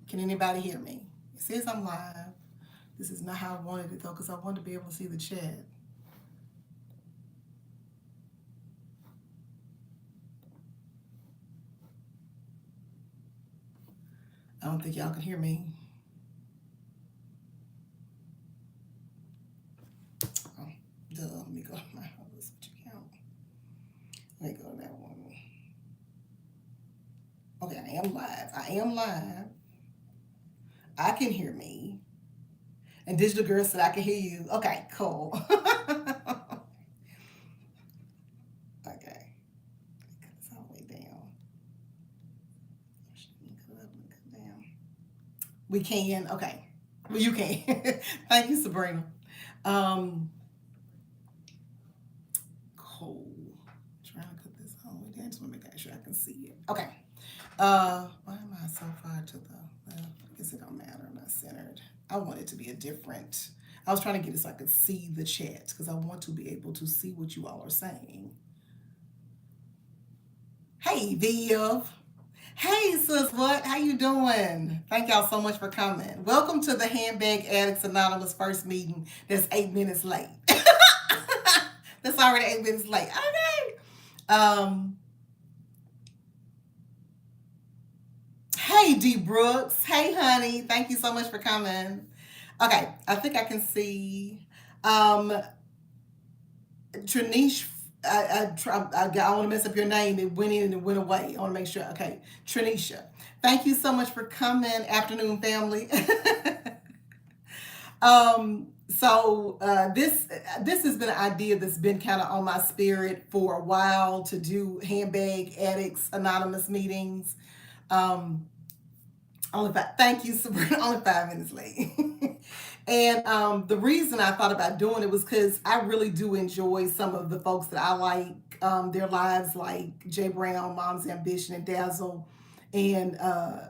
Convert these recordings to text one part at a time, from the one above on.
Can anybody hear me? It says I'm live. This is not how I wanted it though, because I wanted to be able to see the chat. I don't think y'all can hear me. Oh, duh. Let me go to my switch account. Let me go to that one. Okay, I am live. I am live. I can hear me. And Digital Girl said I can hear you. Okay, cool. Okay. Cut this all the way down. Cut it up and cut it down. We can. Okay. Well, you can. Thank you, Sabrina. Um, cool. Trying to cut this all the way down. Just want to make sure I can see it. Okay. Why am I so far to the left? I guess it don't matter. I'm not centered. I want it to be a different. I was trying to get it so I could see the chat because I want to be able to see what you all are saying. Hey, Viv. Hey, sis, what? How you doing? Thank y'all so much for coming. Welcome to the Handbag Addicts Anonymous first meeting. That's 8 minutes late. That's already 8 minutes late. Okay. Hey, D Brooks. Hey, honey. Thank you so much for coming. Okay, I think I can see. Trinish, I want to mess up your name. It went in and it went away. I want to make sure. Okay, Trinisha. Thank you so much for coming, afternoon family. This has been an idea that's been kind of on my spirit for a while to do Handbag Addicts Anonymous meetings. Um, thank you, Sabrina. Only 5 minutes late. And the reason I thought about doing it was because I really do enjoy some of the folks that I like, their lives, like Jay Brown, Mom's Ambition, and Dazzle. And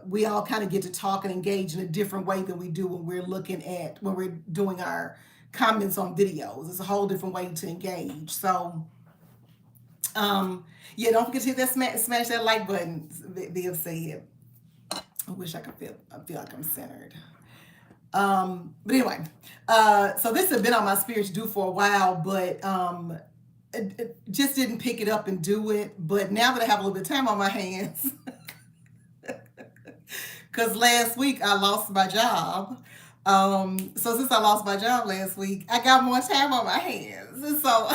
we all kind of get to talk and engage in a different way than we do when we're doing our comments on videos. It's a whole different way to engage. So, yeah, don't forget to hit that smash that like button. They'll say it. I wish I feel like I'm centered. But anyway, so this has been on my spirit to do for a while, but it just didn't pick it up and do it. But now that I have a little bit of time on my hands, because last week I lost my job. So since I lost my job last week, I got more time on my hands. And so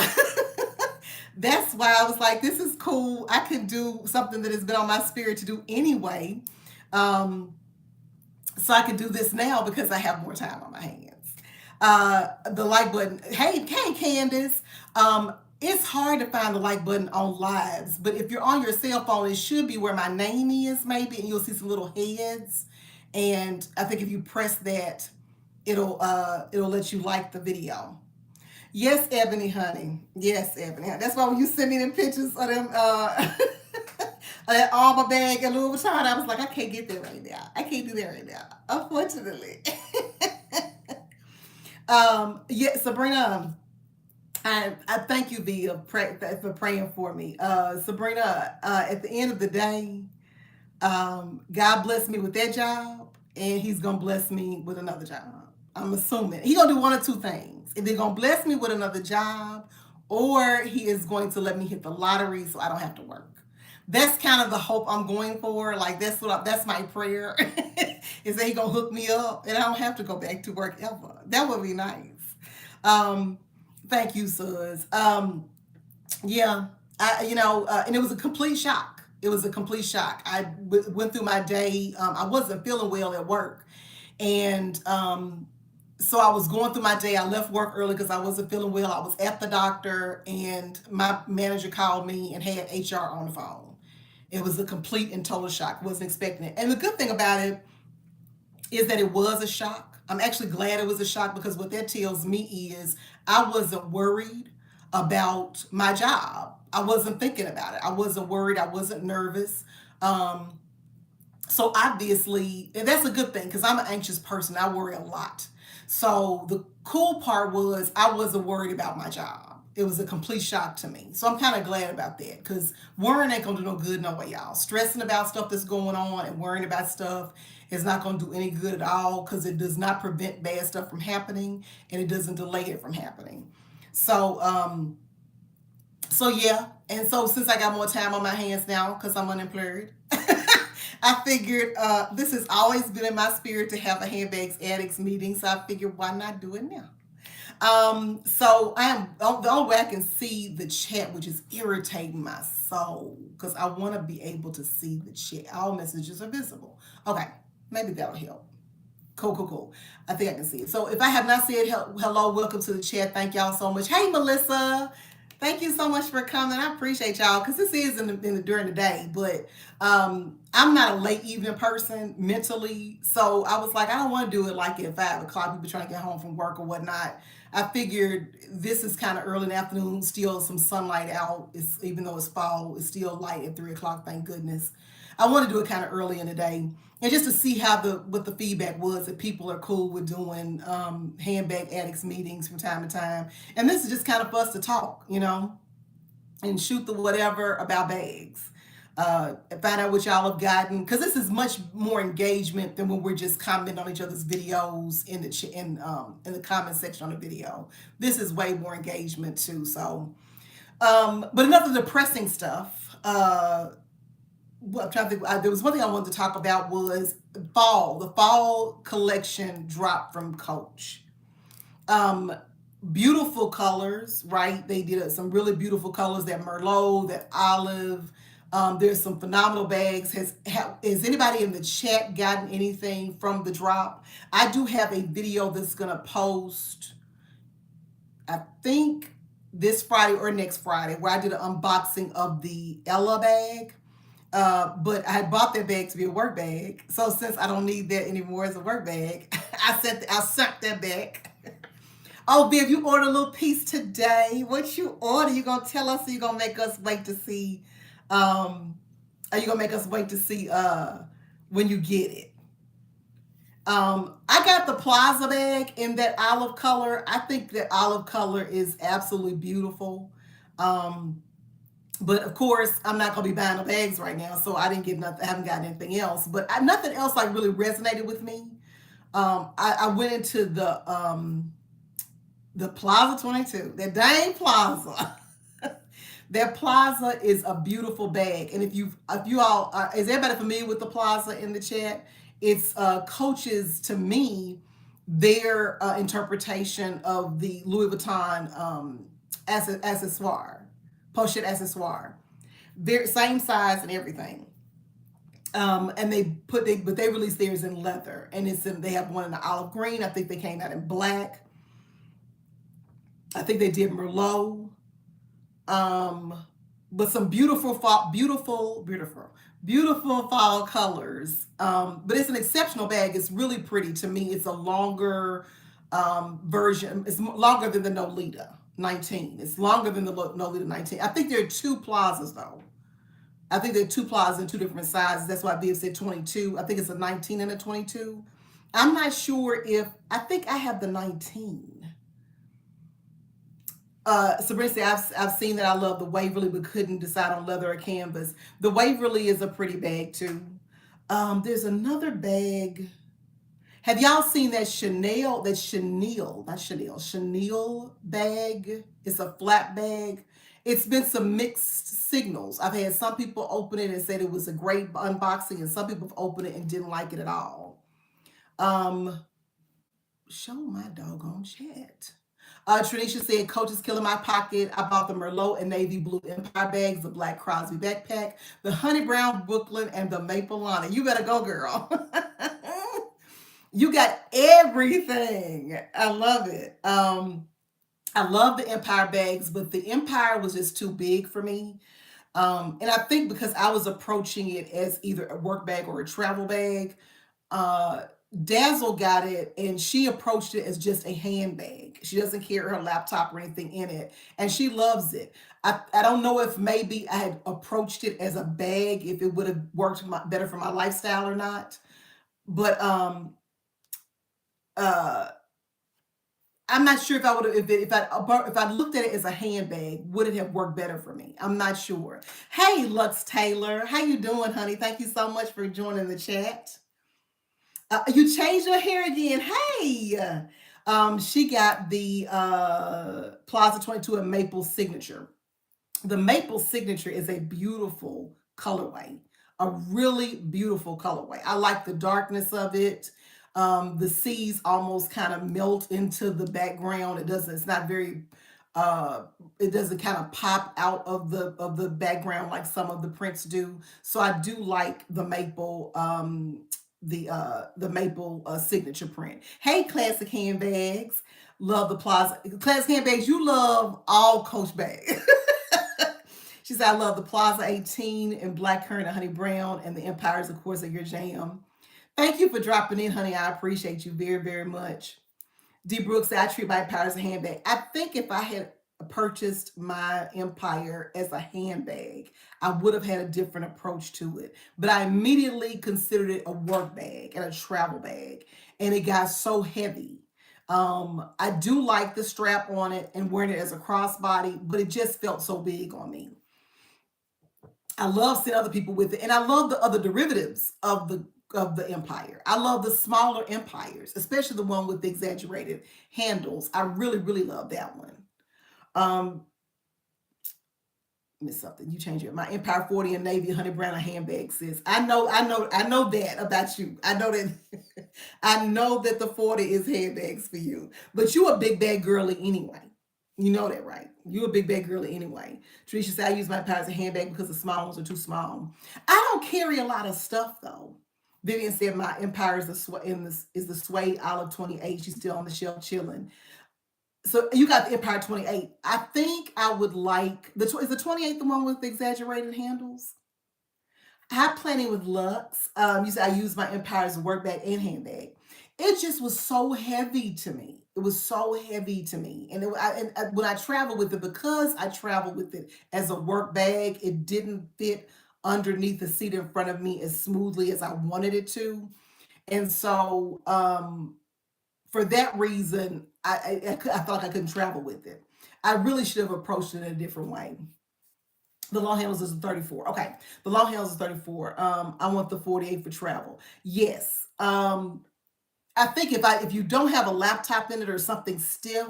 that's why I was like, this is cool. I could do something that has been on my spirit to do anyway. So I can do this now because I have more time on my hands. The like button. Hey, Candace. It's hard to find the like button on lives, but if you're on your cell phone, it should be where my name is, maybe, and you'll see some little heads. And I think if you press that, it'll let you like the video. Yes, Ebony, honey. Yes, Ebony. That's why when you send me them pictures of them, that armor bag and Louis Vuitton, I was like, I can't get there right now. I can't do that right now, unfortunately. Yeah, Sabrina. I thank you, V, for praying for me. Sabrina, at the end of the day, God blessed me with that job, and He's gonna bless me with another job. I'm assuming He's gonna do one or two things. Either gonna bless me with another job, or He is going to let me hit the lottery so I don't have to work. That's kind of the hope I'm going for. Like that's my prayer, is that He gonna hook me up and I don't have to go back to work ever. That would be nice. Um, Thank you, Sus. Yeah, and it was a complete shock. It was a complete shock. Went through my day. I wasn't feeling well at work, and so I was going through my day. I left work early because I wasn't feeling well. I was at the doctor, and my manager called me and had HR on the phone. It was a complete and total shock. Wasn't expecting it. And the good thing about it is that it was a shock. I'm actually glad it was a shock because what that tells me is I wasn't worried about my job. I wasn't thinking about it. I wasn't worried. I wasn't nervous. Um, so obviously, and that's a good thing because I'm an anxious person. I worry a lot. So the cool part was I wasn't worried about my job. It was a complete shock to me. So I'm kind of glad about that because worrying ain't gonna do no good no way, y'all. Stressing about stuff that's going on and worrying about stuff is not gonna do any good at all because it does not prevent bad stuff from happening and it doesn't delay it from happening. So yeah, and so since I got more time on my hands now because I'm unemployed, I figured this has always been in my spirit to have a handbags addicts meeting. So I figured why not do it now? So I am the only way I can see the chat, which is irritating my soul, because I want to be able to see the chat. All messages are visible. Okay, maybe that'll help. Cool, cool, cool. I think I can see it. So if I have not said hello, welcome to the chat. Thank y'all so much. Hey, Melissa. Thank you so much for coming. I appreciate y'all because this is during the day, but I'm not a late evening person mentally. So I was like, I don't want to do it like at 5 o'clock, people trying to get home from work or whatnot. I figured this is kind of early in the afternoon, still some sunlight out. It's, even though it's fall, it's still light at 3 o'clock, thank goodness. I want to do it kind of early in the day and just to see how what the feedback was, if people are cool with doing handbag addicts meetings from time to time. And this is just kind of for us to talk, and shoot the whatever about bags. Find out what y'all have gotten because this is much more engagement than when we're just commenting on each other's videos in the comment section on the video. This is way more engagement too. So, but enough of the depressing stuff. Well, I'm trying to think. There was one thing I wanted to talk about was fall. The fall collection dropped from Coach. Um, Beautiful colors, right? They did some really beautiful colors. That Merlot, that olive. There's some phenomenal bags. Has anybody in the chat gotten anything from the drop? I do have a video that's gonna post. I think this Friday or next Friday, where I did an unboxing of the Ella bag. But I had bought that bag to be a work bag. So since I don't need that anymore as a work bag, I sent that back. Oh, Viv, you ordered a little piece today. What you order? You gonna tell us? Or you gonna make us wait to see? Are you gonna make us wait to see when you get it? I got the Plaza bag in that olive color. I think that olive color is absolutely beautiful. Um, but of course, I'm not gonna be buying the bags right now, so I didn't get nothing. I haven't gotten anything else. But nothing else like really resonated with me. I went into the Plaza 22, that dang Plaza. That Plaza is a beautiful bag, and if you all is everybody familiar with the Plaza in the chat? It's Coach's, to me, their interpretation of the Louis Vuitton accessoire, pochette accessoire. Very same size and everything. And but they released theirs in leather, and they have one in the olive green. I think they came out in black. I think they did Merlot. Um, but some beautiful fall colors. But it's an exceptional bag. It's really pretty to me. It's a longer version. It's longer than the Nolita 19. It's longer than the Nolita 19. I think there are two plazas though. I think there are two plazas in two different sizes. That's why Viv said 22. I think it's a 19 and a 22. I'm not sure if I think I have the 19. Sabrina said, I've seen that. I love the Waverly, but couldn't decide on leather or canvas. The Waverly is a pretty bag too. There's another bag. Have y'all seen that Chanel bag? It's a flat bag. It's been some mixed signals. I've had some people open it and said it was a great unboxing, and some people have opened it and didn't like it at all. Show my doggone chat. Tranisha said, Coach is killing my pocket. I bought the Merlot and navy blue Empire bags, the black Crosby backpack, the honey brown Brooklyn, and the maple Lana. You better go, girl. You got everything. I love it. I love the Empire bags, but the Empire was just too big for me. And I think because I was approaching it as either a work bag or a travel bag, uh, Dazzle got it and she approached it as just a handbag. She doesn't carry her laptop or anything in it, and she loves it. I don't know if maybe I had approached it as a bag, if it would have worked better for my lifestyle or not. But uh, I'm not sure if I would have if I looked at it as a handbag, would it have worked better for me? I'm not sure. Hey, Lux Taylor, how you doing, honey? Thank you so much for joining the chat. You changed your hair again. Hey, she got the Plaza 22 and Maple Signature. The maple signature is a beautiful colorway, a really beautiful colorway. I like the darkness of it. The seas almost kind of melt into the background. It's not very uh it doesn't kind of pop out of the background like some of the prints do. So I do like the maple signature print. Hey, classic handbags. Love the plaza classic handbags. You love all Coach bags. She said, I love the Plaza 18 and Black Currant and Honey Brown, and the Empires, of course, are your jam. Thank you for dropping in, honey. I appreciate you very, very much. D. Brooks said, I treat my Empire as a handbag. I think if I had purchased my Empire as a handbag, I would have had a different approach to it. But I immediately considered it a work bag and a travel bag, and it got so heavy. I do like the strap on it and wearing it as a crossbody, but it just felt so big on me. I love seeing other people with it, and I love the other derivatives of the empire. I love the smaller empires, especially the one with the exaggerated handles. I really, really love that one. Um, Miss something. You change it. My Empire 40 and Navy Honey Brown handbag, sis. I know that about you. I know that I know that the 40 is handbags for you. But you a big bag girly anyway. You know that, right? You a big bag girly anyway. Tricia said I use my Empire as a handbag because the small ones are too small. I don't carry a lot of stuff though. Vivian said my Empire is the suede olive 28. She's still on the shelf chilling. So you got the Empire 28. I think I would like is the 28 the one with the exaggerated handles? I have plenty with Lux. You said I use my Empire as a work bag and handbag. It just was so heavy to me. It was so heavy to me, when I travel with it, because I travel with it as a work bag, it didn't fit underneath the seat in front of me as smoothly as I wanted it to, and so for that reason, I felt like I couldn't travel with it. I really should have approached it in a different way. The long handles is a 34. Okay. The long handles is 34. I want the 48 for travel. Yes. I think if you don't have a laptop in it or something stiff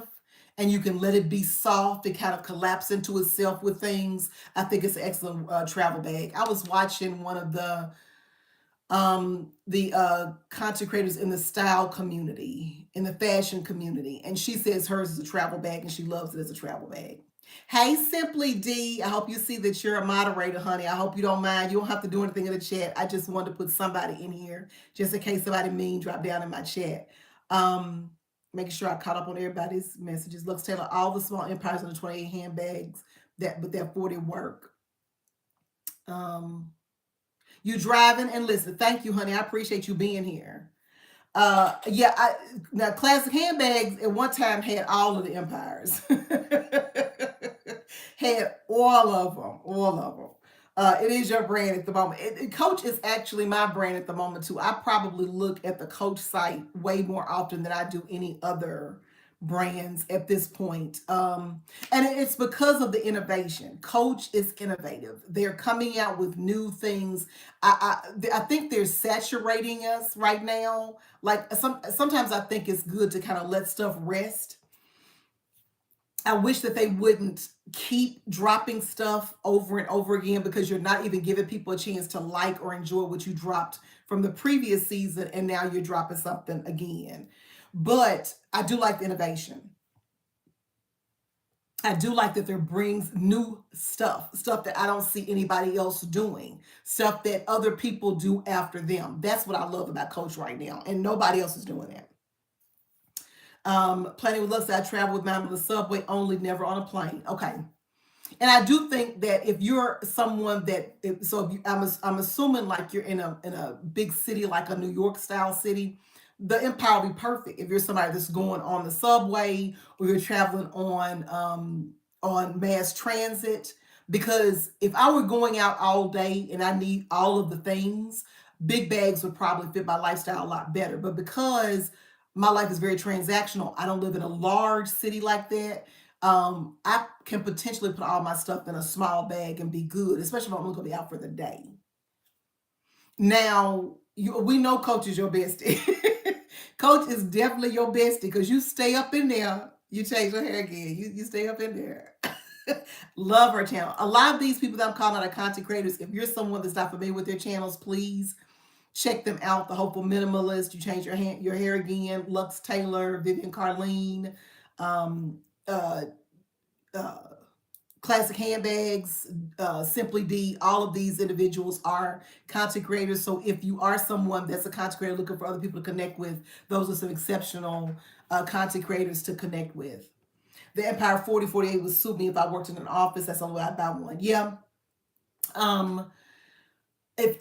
and you can let it be soft and kind of collapse into itself with things, I think it's an excellent travel bag. I was watching one of the content creators in the style community, in the fashion community, and she says hers is a travel bag and she loves it as a travel bag. Hey, Simply D, I hope you see that you're a moderator, honey. I hope you don't mind. You don't have to do anything in the chat. I just wanted to put somebody in here just in case somebody mean drop down in my chat. Um, Making sure I caught up on everybody's messages. Looks Taylor, all the small empires on the 28 handbags that 40 work. Um, you driving and listen. Thank you, honey. I appreciate you being here. Yeah, now classic handbags at one time had all of the empires. Had all of them. It is your brand at the moment. Coach is actually my brand at the moment too. I probably look at the Coach site way more often than I do any other brands at this point. And it's because of the innovation. Coach is innovative. They're coming out with new things. I think they're saturating us right now. Like sometimes I think it's good to kind of let stuff rest. I wish that they wouldn't keep dropping stuff over and over again, because you're not even giving people a chance to like or enjoy what you dropped from the previous season, and now you're dropping something again. But I do like the innovation. I do like that there brings new stuff that I don't see anybody else doing, stuff that other people do after them. That's what I love about Coach right now, and nobody else is doing that. Planning with Lux, I travel with mine on the subway only, never on a plane. Okay. And I do think that if you're someone that, so if you, I'm assuming like you're in a big city, like a New York style city, the Empire will be perfect. If you're somebody that's going on the subway or you're traveling on mass transit, because if I were going out all day and I need all of the things, big bags would probably fit my lifestyle a lot better. But because My life is very transactional. I don't live in a large city like that. I can potentially put all my stuff in a small bag and be good, especially if I'm going to be out for the day. Now, we know Coach is your bestie. Coach is definitely your bestie because you stay up in there. You change your hair again. You stay up in there. Love her channel. A lot of these people that I'm calling out are content creators. If you're someone that's not familiar with their channels, please check them out. The Hopeful Minimalist. You change your hair again. Lux Taylor, Vivian Carlene, um, uh, uh, Classic Handbags, Simply D. All of these individuals are content creators. So if you are someone that's a content creator looking for other people to connect with, those are some exceptional content creators to connect with. The Empire 4048 would sue me if I worked in an office. That's the only way I'd buy one. Yeah. Um, if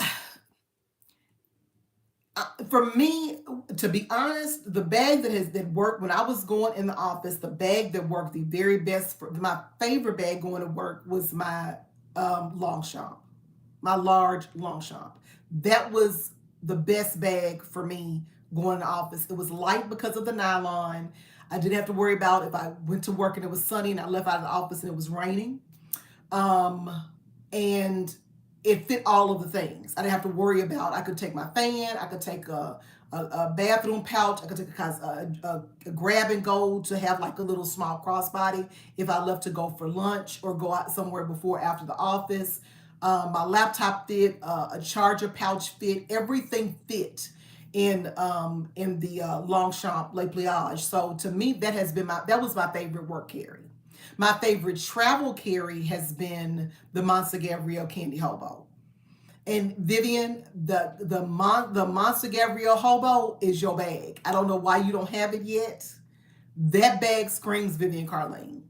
For me, to be honest, the bag that worked when I was going in the office, the bag that worked the very best for my favorite bag going to work was my Longchamp, my large Longchamp. That was the best bag for me going to the office. It was light because of the nylon. I didn't have to worry about if I went to work and it was sunny and I left out of the office and it was raining. Um, and it fit all of the things. I didn't have to worry about. I could take my fan. I could take a bathroom pouch. I could take a grab and go to have like a little small crossbody if I left to go for lunch or go out somewhere before after the office. My laptop fit. A charger pouch fit. Everything fit in the Longchamp Le Pliage. So to me, that was my favorite work carry. My favorite travel carry has been the Monster Gabrielle Candy Hobo. And Vivian, the Monster Gabrielle Hobo is your bag. I don't know why you don't have it yet. That bag screams Vivian Carlene.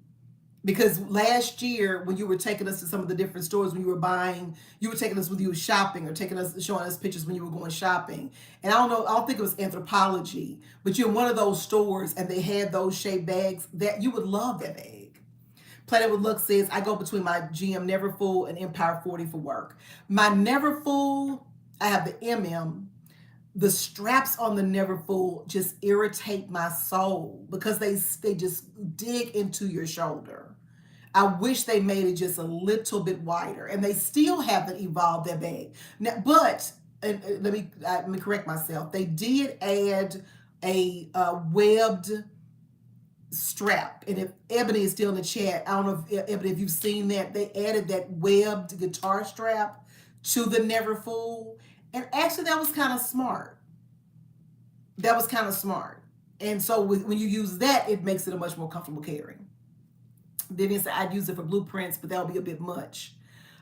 Because last year, when you were taking us to some of the different stores, when you were buying, you were taking us when you were shopping, or showing us pictures when you were going shopping. And I don't know, I don't think it was Anthropology, but you're in one of those stores and they had those shaped bags that you would love that bag. Planet with Luck says, I go between my GM Neverfull and Empire 40 for work. My Neverfull, I have the MM. The straps on the Neverfull just irritate my soul because they just dig into your shoulder. I wish they made it just a little bit wider, and they still haven't evolved that bag. Now, but let me correct myself. They did add a webbed strap. And if Ebony is still in the chat, I don't know if Ebony, if you've seen that, they added that webbed guitar strap to the Neverfull. And actually, that was kind of smart. That was kind of smart. And so when you use that, it makes it a much more comfortable carry. Vivian said, I'd use it for blueprints, but that would be a bit much.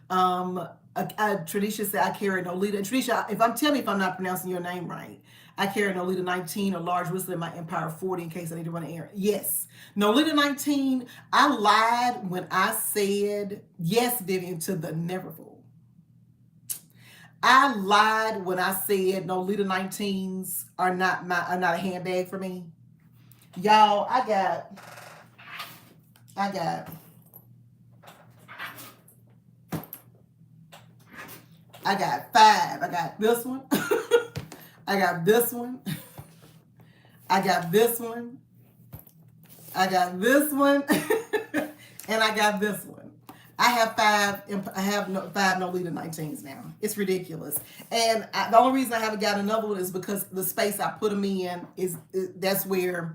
Tradisha said, I carry Nolita. And Tradisha, tell me if I'm not pronouncing your name right. I carry Nolita 19, a large whistle in my Empire 40 in case I need to run an errand. Yes. Nolita 19, I lied when I said yes, Vivian, to the Neverfull. I lied when I said Nolita 19s are not a handbag for me. Y'all, I got five. I got this one. I got this one. I got this one. I got this one. And I got this one. I have five Nolita 19s now. It's ridiculous. And the only reason I haven't got another one is because the space I put them in that's where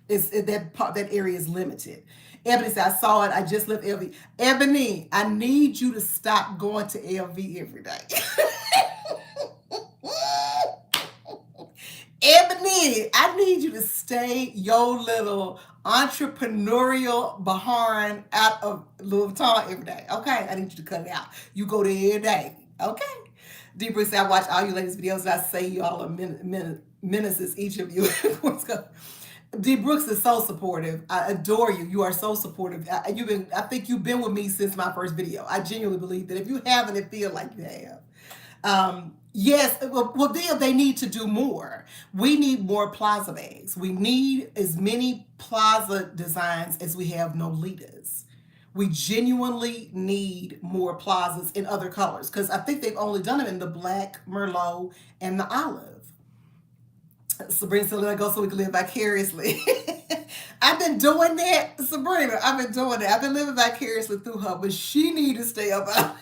that area is limited. Ebony said, I saw it. I just left LV. Ebony, I need you to stop going to LV every day. Ebony, I need you to stay your little entrepreneurial behind out of Louis Vuitton every day. Okay, I need you to cut it out. You go there every day. Okay. Deeper said, I watch all you ladies' videos and I say you all are menaces, each of you. D. Brooks is so supportive. I adore you. You are so supportive. I think you've been with me since my first video. I genuinely believe that. If you haven't, it feel like you have. Yes, well, they need to do more. We need more plaza bags. We need as many plaza designs as we have Nolitas. We genuinely need more plazas in other colors because I think they've only done them in the black, Merlot, and the olive. Sabrina said, let her go so we can live vicariously. I've been doing that, Sabrina. I've been doing that. I've been living vicariously through her, but she need to stay up out.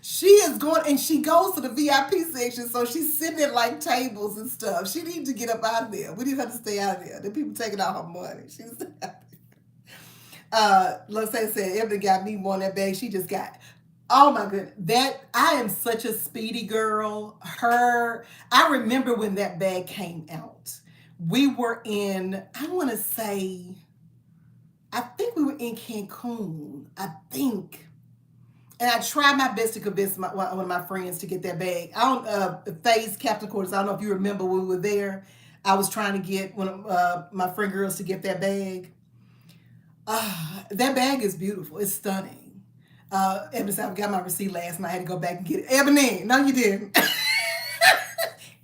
She is going, and she goes to the VIP section, so she's sitting at like tables and stuff. She needs to get up out of there. We need her to stay out of there. The people taking out her money. She's let's say said Ebony got me one that bag. She just got, oh my goodness, that I am such a speedy girl. I remember when that bag came out. We were in, I want to say, I think we were in Cancun. I think. And I tried my best to convince one of my friends to get that bag. I don't, Faye's Captain Quarters, I don't know if you remember when we were there. I was trying to get one of my friend girls to get that bag. That bag is beautiful. It's stunning. Ebony said, I got my receipt last night. I had to go back and get it. Ebony, no, you didn't.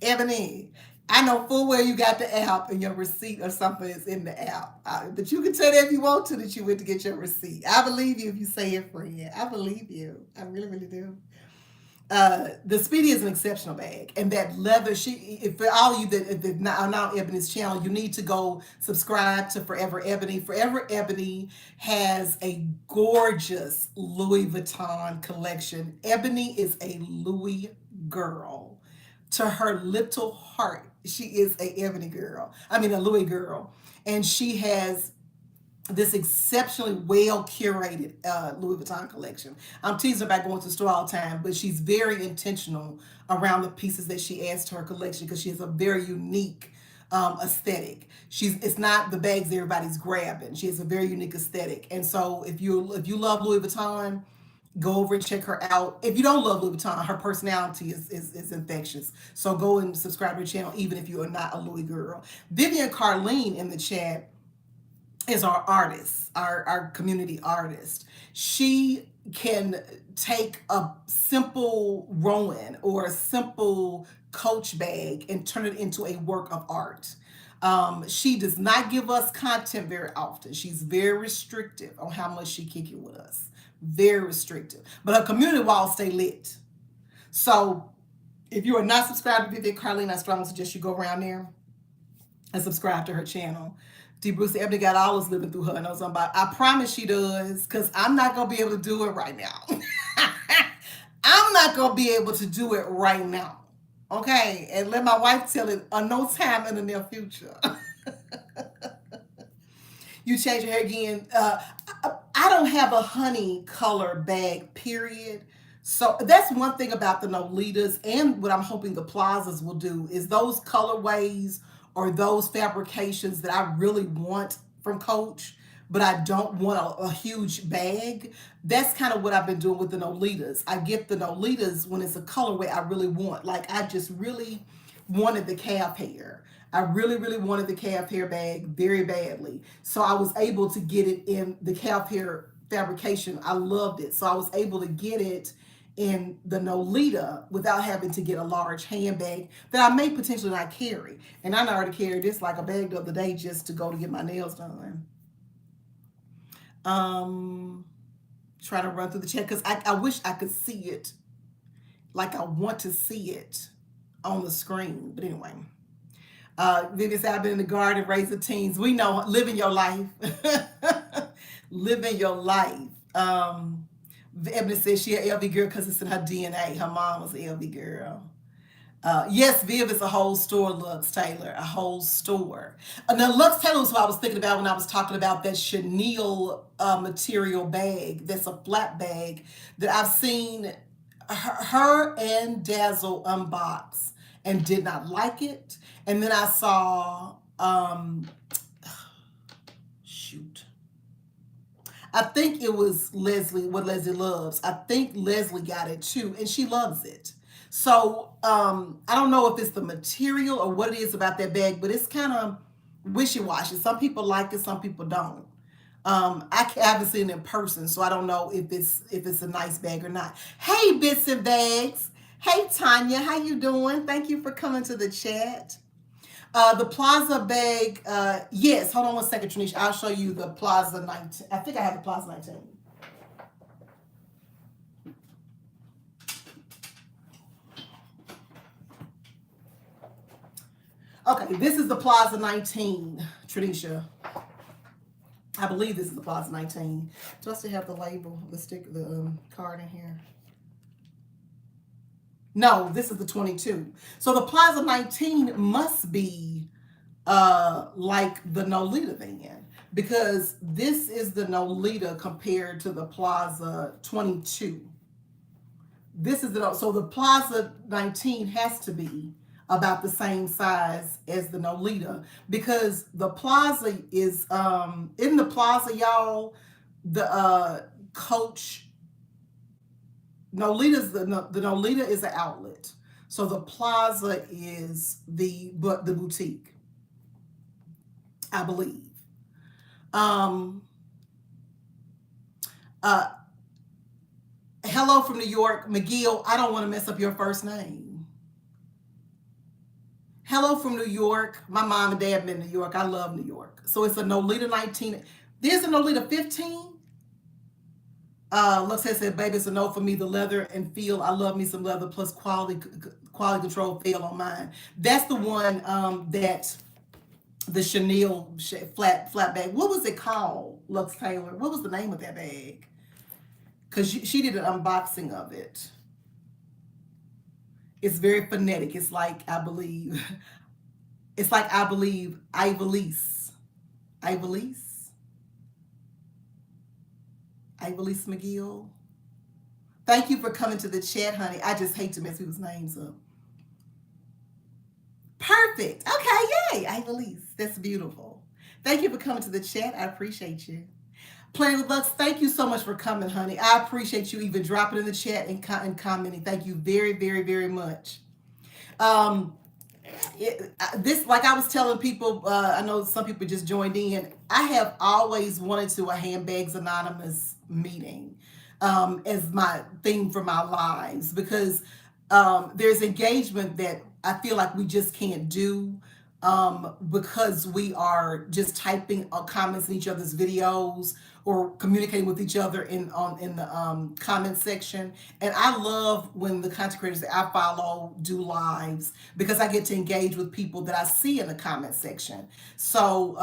Ebony, I know full well you got the app and your receipt or something is in the app. But you can tell that if you want to that you went to get your receipt. I believe you if you say it, friend. I believe you. I really, really do. The Speedy is an exceptional bag, and that leather. For all of you that are not on Ebony's channel, you need to go subscribe to Forever Ebony. Forever Ebony has a gorgeous Louis Vuitton collection. Ebony is a Louis girl. To her little heart, she is a Ebony girl. I mean, a Louis girl, and she has this exceptionally well curated Louis Vuitton collection. I'm teasing about going to the store all the time, but she's very intentional around the pieces that she adds to her collection because she has a very unique aesthetic. It's not the bags that everybody's grabbing. She has a very unique aesthetic, and so if you love Louis Vuitton, go over and check her out. If you don't love Louis Vuitton, her personality is infectious. So go and subscribe to her channel, even if you are not a Louis girl. Vivian Carlene in the chat is our artist, our community artist. She can take a simple Rowan or a simple Coach bag and turn it into a work of art. She does not give us content very often. She's very restrictive on how much she kick it with us. Very restrictive. But her community walls stay lit. So if you are not subscribed to Vivian Carlene, I strongly suggest you go around there and subscribe to her channel. D. Bruce Ebony got all this living through her. And I promise she does, because I'm not going to be able to do it right now. I'm not going to be able to do it right now. Okay? And let my wife tell it no time in the near future. You change your hair again. I don't have a honey color bag, period. So that's one thing about the Nolitas, and what I'm hoping the Plazas will do is those colorways or those fabrications that I really want from Coach, but I don't want a huge bag. That's kind of what I've been doing with the Nolitas. I get the Nolitas when it's a colorway I really want. Like I just really wanted the calf hair. I really, really wanted the calf hair bag very badly. So I was able to get it in the calf hair fabrication. I loved it. So I was able to get it in the Nolita without having to get a large handbag that I may potentially not carry. And I already carried this like a bag the other day just to go to get my nails done. Trying to run through the chat because I wish I could see it like I want to see it on the screen. But anyway. Vivian said, I've been in the garden raising teens. We know, living your life. Living your life. Ebony says she an LV girl because it's in her DNA. Her mom was an LV girl. Yes, Viv is a whole store, Lux Taylor. A whole store. Now, Lux Taylor was what I was thinking about when I was talking about that chenille material bag. That's a flat bag that I've seen her and Dazzle unbox and did not like it. And then I saw, shoot. I think it was Leslie, what Leslie loves. I think Leslie got it too, and she loves it. So I don't know if it's the material or what it is about that bag, but it's kind of wishy-washy. Some people like it, some people don't. I haven't seen it in person, so I don't know if it's a nice bag or not. Hey, Bits and Bags. Hey, Tanya, how you doing? Thank you for coming to the chat. The Plaza bag, yes. Hold on one second, Tanisha. I'll show you the Plaza 19. I think I have the Plaza 19. Okay, this is the Plaza 19, Tradisha. I believe this is the Plaza 19. Do I still have the label, the sticker, the card in here? No, this is the 22. So the Plaza 19 must be like the Nolita then, because this is the Nolita compared to the Plaza 22. This is the, so the Plaza 19 has to be about the same size as the Nolita, because the Plaza is in the Plaza, y'all, the Coach Nolita's the Nolita is an outlet. So the Plaza is the boutique, I believe. Um uh Hello from New York, McGill. I don't want to mess up your first name. Hello from New York. My mom and dad been in New York. I love New York. So it's a Nolita 19. There's a Nolita 15. Lux has said, baby, it's a no for me. The leather and feel. I love me some leather plus quality control feel on mine. That's the one that the Chanel flat bag. What was it called, Lux Taylor? What was the name of that bag? Because she did an unboxing of it. It's very phonetic. It's like, I believe, it's like, I believe, Ivelisse. Ivelisse? Ivelisse McGill. Thank you for coming to the chat, honey. I just hate to mess people's names up. Perfect. Okay, yay. Ivelisse. That's beautiful. Thank you for coming to the chat. I appreciate you. Playing with Lux, thank you so much for coming, honey. I appreciate you even dropping in the chat and commenting. Thank you very, very, very much. Um, this, like I was telling people, I know some people just joined in. I have always wanted to a Handbags Anonymous meeting as my theme for my lives, because there's engagement that I feel like we just can't do because we are just typing comments in each other's videos or communicating with each other in the comment section. And I love when the content creators that I follow do lives, because I get to engage with people that I see in the comment section. So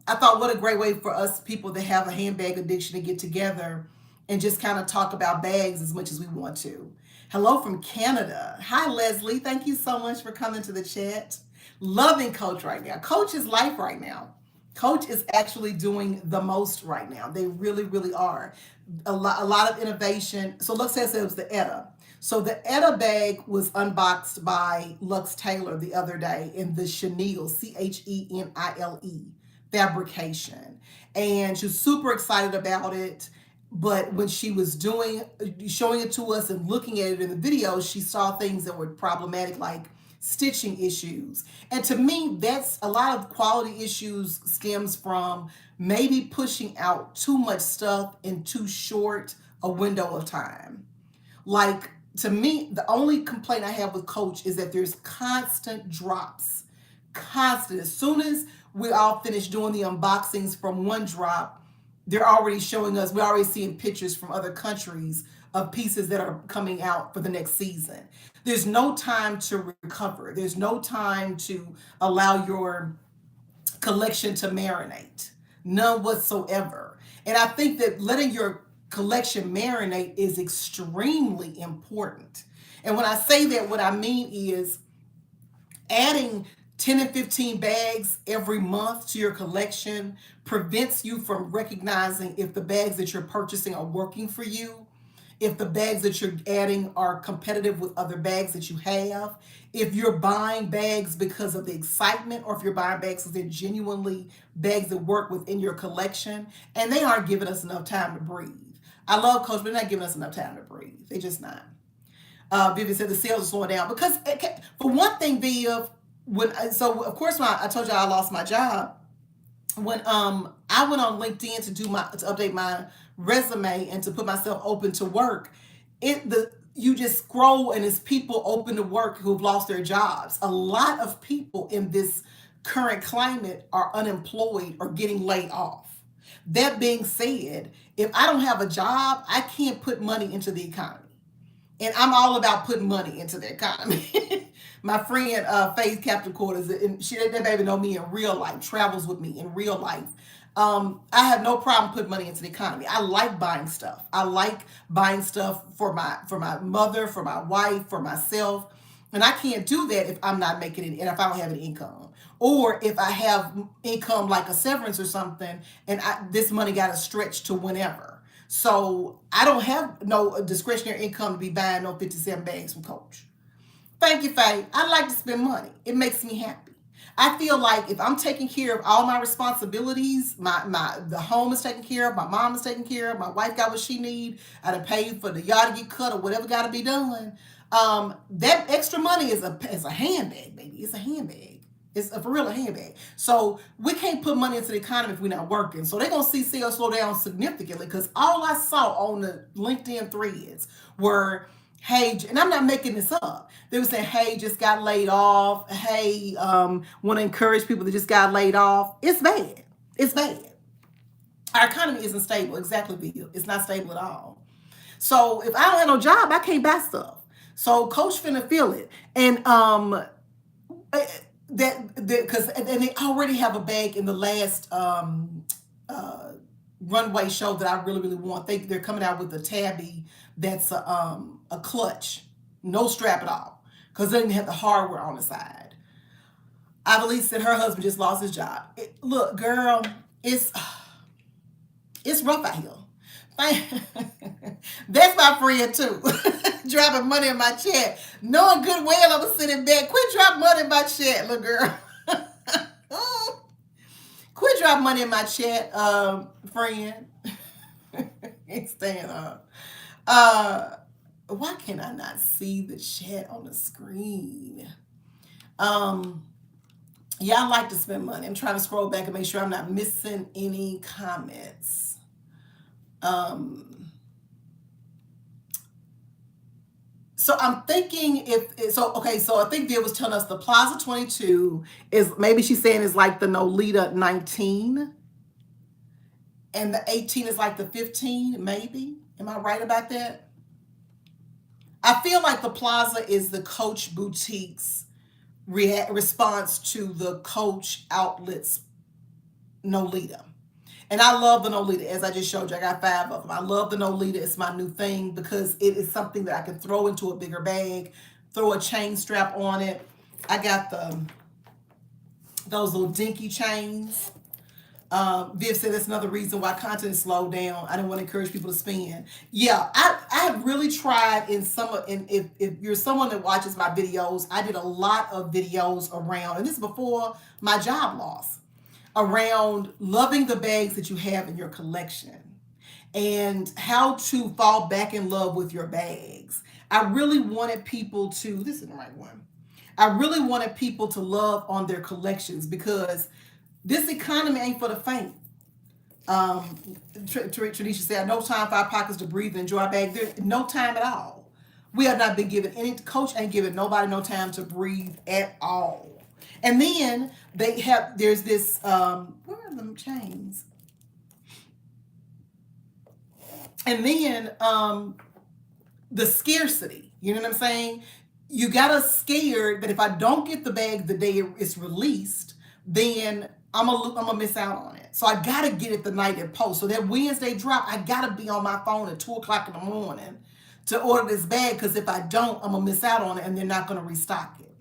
I thought, what a great way for us people that have a handbag addiction to get together and just kind of talk about bags as much as we want to. Hello from Canada. Hi, Leslie. Thank you so much for coming to the chat. Loving Coach right now. Coach is life right now. Coach is actually doing the most right now. They really, really are. A lot of innovation. So Lux says it was the Etta. So the Etta bag was unboxed by Lux Taylor the other day in the Chenille, Chenile fabrication. And she was super excited about it. But when she was showing it to us and looking at it in the video, she saw things that were problematic, like stitching issues. And to me, that's a lot of quality issues stems from maybe pushing out too much stuff in too short a window of time. Like, to me, the only complaint I have with Coach is that there's constant drops. Constant. As soon as we all finish doing the unboxings from one drop, they're already showing us, we're already seeing pictures from other countries of pieces that are coming out for the next season. There's no time to recover. There's no time to allow your collection to marinate. None whatsoever. And I think that letting your collection marinate is extremely important. And when I say that, what I mean is adding 10 and 15 bags every month to your collection prevents you from recognizing if the bags that you're purchasing are working for you, if the bags that you're adding are competitive with other bags that you have, if you're buying bags because of the excitement, or if you're buying bags because they're genuinely bags that work within your collection, and they aren't giving us enough time to breathe. I love Coach, but they're not giving us enough time to breathe. They're just not. Vivian said the sales are slowing down because, for one thing, Viv, so of course when I told you I lost my job, when I went on LinkedIn to update my resume and to put myself open to work, you just scroll and it's people open to work who've lost their jobs. A lot of people in this current climate are unemployed or getting laid off. That being said, if I don't have a job, I can't put money into the economy. And I'm all about putting money into the economy. My friend Faith Captain Quarters, and that baby know me in real life, travels with me in real life. I have no problem putting money into the economy. I like buying stuff. I like buying stuff for my mother, for my wife, for myself. And I can't do that if I'm not making it, and if I don't have an income, or if I have income like a severance or something, and this money got to stretch to whenever. So I don't have no discretionary income to be buying no 57 bags from Coach. Thank you, Faye. I like to spend money. It makes me happy. I feel like if I'm taking care of all my responsibilities, the home is taken care of, my mom is taken care of, my wife got what she need, I done paid for the yard to get cut or whatever got to be done. That extra money is a handbag, baby. It's a handbag. It's for real a handbag. So we can't put money into the economy if we're not working. So they're gonna see sales slow down significantly because all I saw on the LinkedIn threads were, hey, and I'm not making this up. They were saying, hey, just got laid off. Hey, want to encourage people that just got laid off. It's bad. It's bad. Our economy isn't stable. Exactly, Bill. It's not stable at all. So if I don't have no job, I can't buy stuff. So Coach finna feel it, and that because and they already have a bag in the last uh, runway show that I really want. They're coming out with a tabby that's a clutch, no strap at all, because they didn't have the hardware on the side. Ivelisse said her husband just lost his job. Look, girl, it's it's rough out here. That's my friend too. Dropping money in my chat. Knowing good well I'm sitting back. Quit dropping money in my chat, little girl. Quit dropping money in my chat, friend. Ain't staying up. Why can I not see the chat on the screen? Um, yeah, I like to spend money. I'm trying to scroll back and make sure I'm not missing any comments. So I'm thinking if so. Okay, so I think Dia was telling us the Plaza 22 is maybe she's saying is like the Nolita 19, and the 18 is like the 15. Maybe am I right about that? I feel like the Plaza is the Coach boutiques response to the Coach outlets Nolita. And I love the Nolita, as I just showed you. I got 5 of them. I love the Nolita. It's my new thing because it is something that I can throw into a bigger bag, throw a chain strap on it. I got those little dinky chains. Viv said that's another reason why content is slowed down. I didn't want to encourage people to spend. Yeah, I have really tried in some of, and if you're someone that watches my videos, I did a lot of videos around, and this is before my job loss, around loving the bags that you have in your collection and how to fall back in love with your bags. I really wanted people to, this is the right one. I really wanted people to love on their collections because this economy ain't for the faint. Tradisha said, no time for our pockets to breathe and enjoy our bag. There's no time at all. We have not been given any, Coach ain't giving nobody no time to breathe at all. And then there's this, where are them chains? And then the scarcity, you know what I'm saying? You got us scared that if I don't get the bag the day it's released, then I'm gonna miss out on it. So I gotta get it the night it posts. So that Wednesday drop, I gotta be on my phone at 2:00 in the morning to order this bag because if I don't, I'm gonna miss out on it and they're not gonna restock it.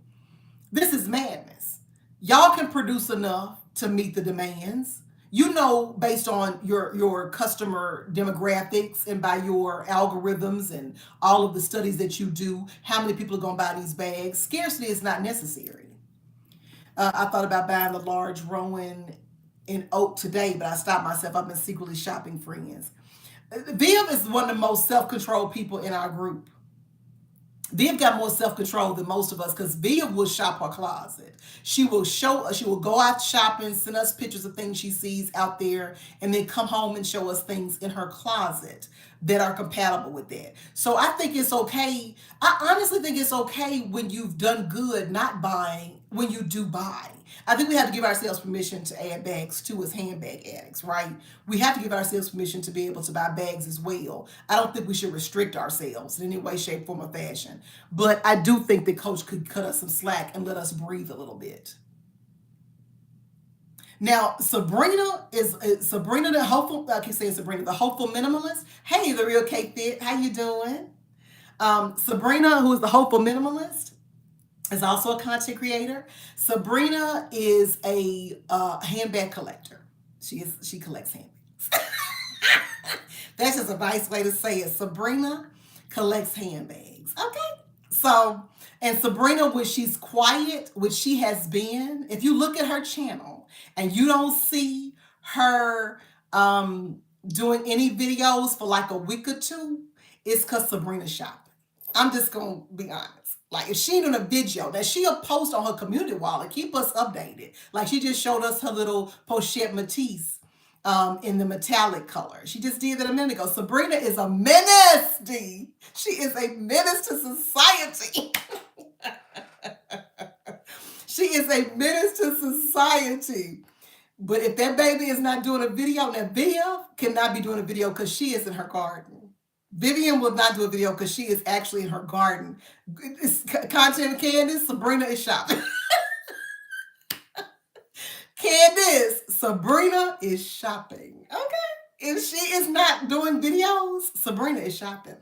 This is madness. Y'all can produce enough to meet the demands. You know, based on your customer demographics and by your algorithms and all of the studies that you do, how many people are gonna buy these bags. Scarcity is not necessary. I thought about buying the large Rowan in oak today, but I stopped myself. I've been secretly shopping friends. Viv is one of the most self-controlled people in our group. Viv got more self-control than most of us because Viv will shop her closet. She will go out shopping, send us pictures of things she sees out there, and then come home and show us things in her closet. that are compatible with that. So I think it's okay. I honestly think it's okay when you've done good not buying when you do buy. I think we have to give ourselves permission to add bags too as handbag addicts, right? We have to give ourselves permission to be able to buy bags as well. I don't think we should restrict ourselves in any way, shape, form, or fashion. But I do think that Coach could cut us some slack and let us breathe a little bit. Now, Sabrina the hopeful. I keep saying Sabrina the hopeful minimalist. Hey, the real Kate Fit. How you doing? Sabrina, who is the hopeful minimalist, is also a content creator. Sabrina is a handbag collector. She collects handbags. That's just a nice way to say it. Sabrina collects handbags. Okay. So, and Sabrina, when she's quiet, which she has been, if you look at her channel and you don't see her doing any videos for like a week or two, it's because Sabrina's shopping. I'm just going to be honest. Like if she ain't doing a video, that she'll post on her community wall and keep us updated. Like she just showed us her little pochette Matisse in the metallic color. She just did that a minute ago. Sabrina is a menace, D. She is a menace to society. She is a menace to society. But if that baby is not doing a video, that Viv cannot be doing a video because she is in her garden. Vivian will not do a video because she is actually in her garden. It's content Candace, Sabrina is shopping. Candace, Sabrina is shopping. Okay. If she is not doing videos, Sabrina is shopping.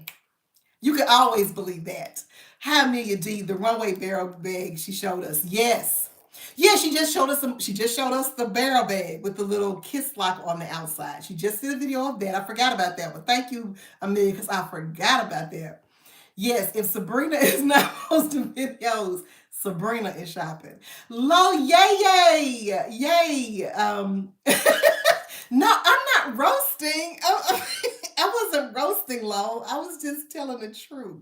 You can always believe that. Hi, Amelia D, the runway barrel bag she showed us. Yes. Yeah, she just showed us she just showed us the barrel bag with the little kiss lock on the outside. She just did a video of that. I forgot about that one. Thank you, Amelia, because I forgot about that. Yes, if Sabrina is not posting videos, Sabrina is shopping. Lo, yay, yay, yay. No, I'm not roasting. I wasn't roasting, Lo. I was just telling the truth.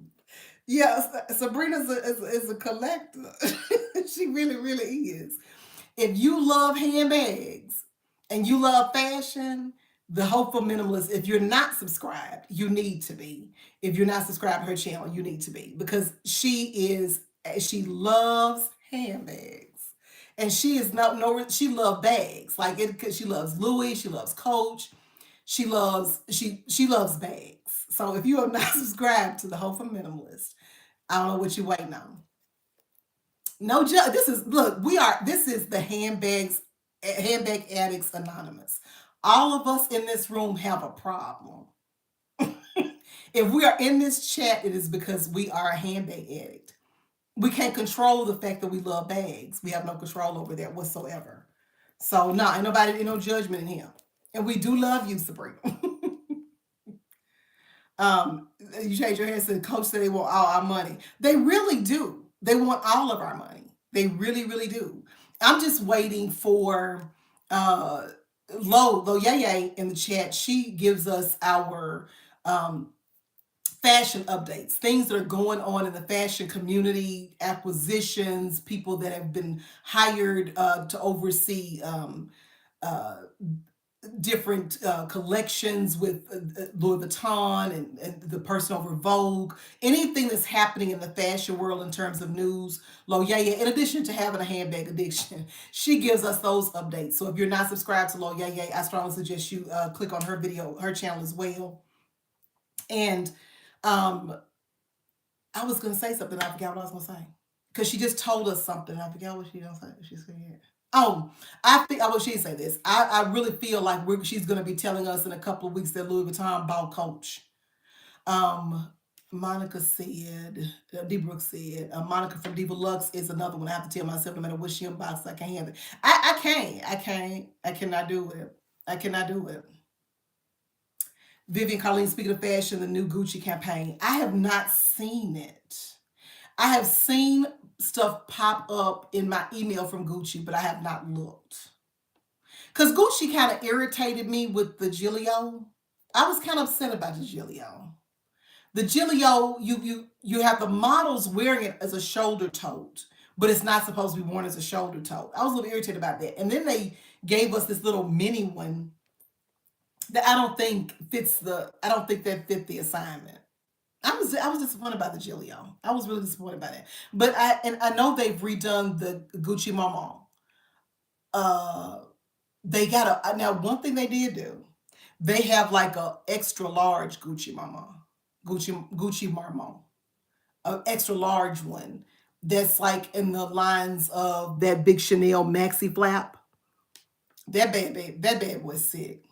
Yes, Sabrina's is a collector. She really, really is. If you love handbags and you love fashion, the Hopeful Minimalist, if you're not subscribed, you need to be. If you're not subscribed to her channel, you need to be because she loves handbags. And she is she loves bags. Like it because she loves Louis, she loves Coach, she loves bags. So if you are not subscribed to the Hopeful Minimalist, I don't know what you're waiting on. No, this is look. This is the handbag addicts anonymous. All of us in this room have a problem. If we are in this chat, it is because we are a handbag addict. We can't control the fact that we love bags. We have no control over that whatsoever. So no, ain't nobody, ain't no judgment in here. And we do love you, Sabrina. um, you change your hands to the coach said they want all our money. They really do. They want all of our money. They really, really do. I'm just waiting for uh Lo Yay in the chat. She gives us our um fashion updates, things that are going on in the fashion community, acquisitions, people that have been hired to oversee uh, different collections with Louis Vuitton and the person over Vogue, anything that's happening in the fashion world in terms of news. Loyaya, in addition to having a handbag addiction, she gives us those updates. So if you're not subscribed to Loyaya, I strongly suggest you click on her video, her channel as well. And um, I was gonna say something. I forgot what I was gonna say because she just told us something. I forgot what she gonna say. She said, "Oh, I think I wish she'd say this. I really feel like she's gonna be telling us in a couple of weeks that Louis Vuitton bought Coach." Um, Monica said, D. Brooks said, Monica from Diva Lux is another one. I have to tell myself no matter what she unboxes, I can't have it. I cannot do it. I cannot do it. Vivian Carlene, speaking of fashion, the new Gucci campaign. I have not seen it. I have seen stuff pop up in my email from Gucci, but I have not looked. Because Gucci kind of irritated me with the Giglio. I was kind of upset about the Giglio. The Giglio, you have the models wearing it as a shoulder tote, but it's not supposed to be worn as a shoulder tote. I was a little irritated about that. And then they gave us this little mini one that I don't think fits the. I don't think that fit the assignment. I was disappointed by the Gilio. I was really disappointed by that. But I know they've redone the Gucci Mama. Uh, they got a now one thing they did do. They have like a extra large Gucci Mama, Gucci Marmon, a extra large one that's like in the lines of that big Chanel maxi flap. That bad boy's sick.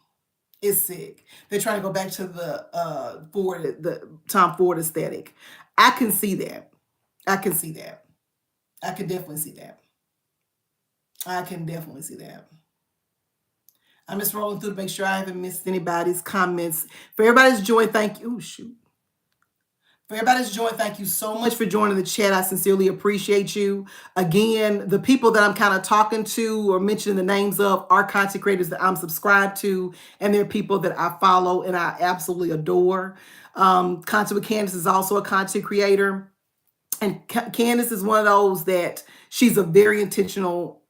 It's sick. They're trying to go back to the Ford, the Tom Ford aesthetic. I can see that. I can see that. I can definitely see that. I can definitely see that. I'm just rolling through to make sure I haven't missed anybody's comments. For everybody's join, thank you. Ooh, shoot. For everybody's join, thank you so much for joining the chat. I sincerely appreciate you. Again, the people that I'm kind of talking to or mentioning the names of are content creators that I'm subscribed to, and they're people that I follow and I absolutely adore. Content with Candace is also a content creator. And Candace is one of those that she's a very intentional